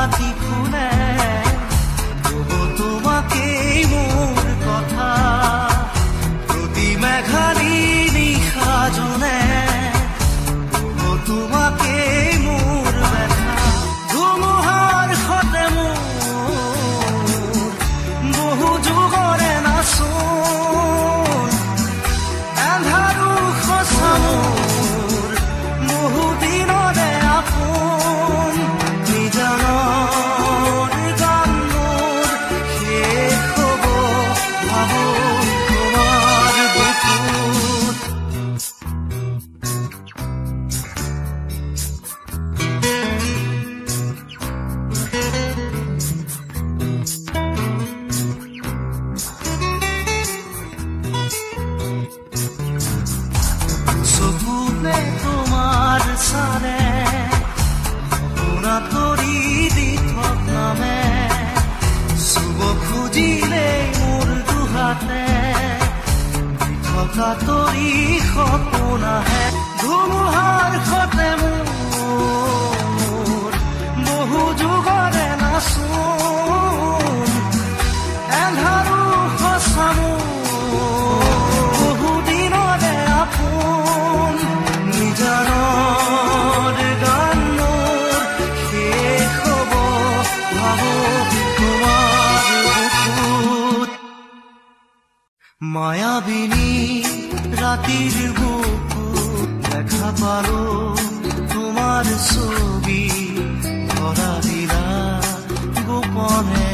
পাখি ফুলে তবু তোমাকেই মোৰ কথা প্ৰতি মেঘালি নিশা জনে তবু তোমাকেই মোৰ ব্যথা ধুমুহাৰ সতে মোৰ বহু যুগৰে নাচোন এন্ধাৰো সঁচা মোৰ বহু দিনৰে আপোন নিজানৰ গান মোৰ শেষ হ'ব ভাবো তোমাৰ বুকুত চকুতে তোমাৰ চালে সপোনা তৰি দি থকামে চুব খুজিলেই মোৰ দুহাতে থকা তৰি সপোন আহে ধুমুহাৰ সতে মোৰ বহু যুগৰে নাচোন এন্ধাৰো সঁচা মোৰ বহু দিনৰে আপোন নিজানৰ গান মোৰ শেষ হ'ব ভাবো তোমাৰ বুকুত মায়াবিনী ৰাতিৰ বুকুত দেখা পালো তোমাৰ ছবি ধৰা দিলা গোপনে